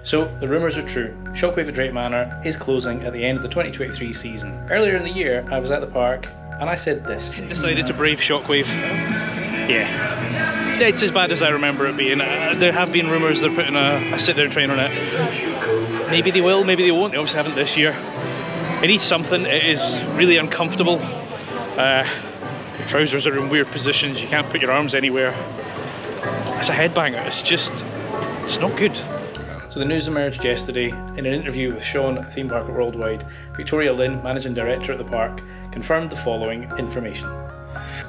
So the rumours are true. Shockwave at Drayton Manor is closing at the end of the 2023 season. Earlier in the year, I was at the park and I said this. Decided to brave Shockwave. Yeah. It's as bad as I remember it being. There have been rumours they're putting a sit-down train on it. Maybe they will, maybe they won't. They obviously haven't this year. It needs something. It is really uncomfortable. Your trousers are in weird positions. You can't put your arms anywhere. It's a headbanger. It's not good. So the news emerged yesterday in an interview with Sean at Theme Park at Worldwide. Victoria Lynn, Managing Director at the park, confirmed the following information.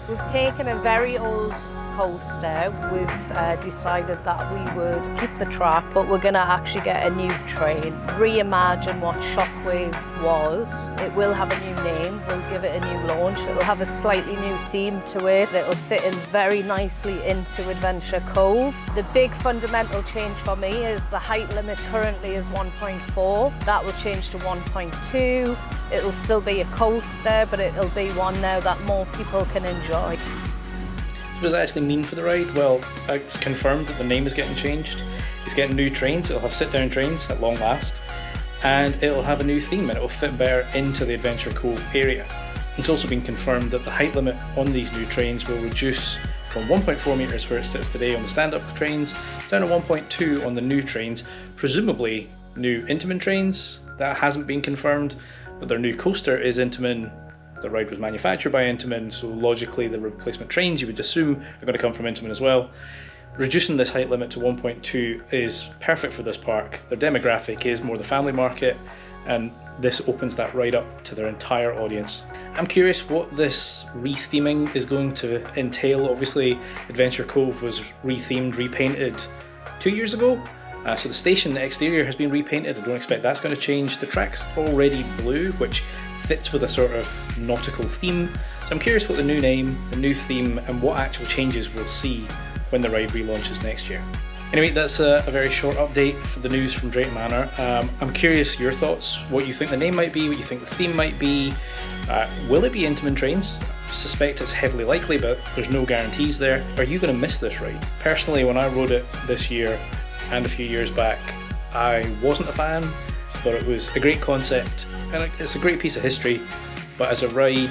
We've taken a very old coaster. We've decided that we would keep the track, but we're going to actually get a new train, reimagine what Shockwave was. It will have a new name, we'll give it a new launch. It'll have a slightly new theme to it. It'll fit in very nicely into Adventure Cove. The big fundamental change for me is the height limit currently is 1.4. That will change to 1.2. It'll still be a coaster, but it'll be one now that more people can enjoy. What does that actually mean for the ride? Well, it's confirmed that the name is getting changed. It's getting new trains. It'll have sit-down trains at long last, and it'll have a new theme and it will fit better into the Adventure Cove area. It's also been confirmed that the height limit on these new trains will reduce from 1.4 metres where it sits today on the stand-up trains down to 1.2 on the new trains, presumably new Intamin trains. That hasn't been confirmed, but their new coaster is Intamin. The ride was manufactured by Intamin, so logically the replacement trains you would assume are going to come from Intamin as well. Reducing this height limit to 1.2 is perfect for this park. Their demographic is more the family market, and this opens that ride up to their entire audience. I'm curious what this retheming is going to entail. Obviously Adventure Cove was rethemed, repainted 2 years ago. So the station, the exterior has been repainted. I don't expect that's going to change. The track's already blue, which fits with a sort of nautical theme. So I'm curious what the new name, the new theme, and what actual changes we'll see when the ride relaunches next year. Anyway, that's a very short update for the news from Drayton Manor. I'm curious your thoughts, what you think the name might be, what you think the theme might be. Will it be Intamin trains? I suspect it's heavily likely, but there's no guarantees there. Are you going to miss this ride? Personally, when I rode it this year and a few years back, I wasn't a fan, but it was a great concept and it's a great piece of history, but as a ride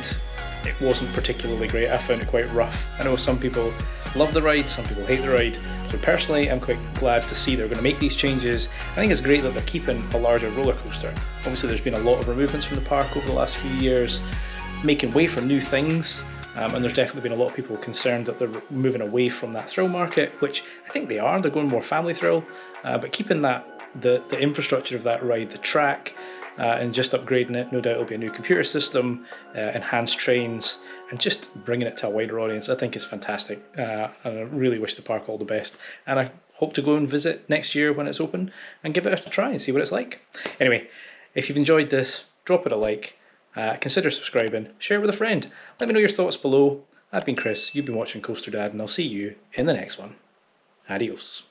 it wasn't particularly great. I found it quite rough. I know some people love the ride, some people hate the ride, so personally I'm quite glad to see they're going to make these changes. I think it's great that they're keeping a larger roller coaster. Obviously there's been a lot of removements from the park over the last few years, making way for new things. And there's definitely been a lot of people concerned that they're moving away from that thrill market, which I think they are. They're going more family thrill, but keeping that the infrastructure of that ride, the track, and just upgrading it. No doubt it'll be a new computer system, enhanced trains, and just bringing it to a wider audience. I think it's fantastic, and I really wish the park all the best. And I hope to go and visit next year when it's open and give it a try and see what it's like. Anyway, if you've enjoyed this, drop it a like. Consider subscribing, share with a friend. Let me know your thoughts below. I've been Chris, you've been watching Coaster Dad, and I'll see you in the next one. Adios.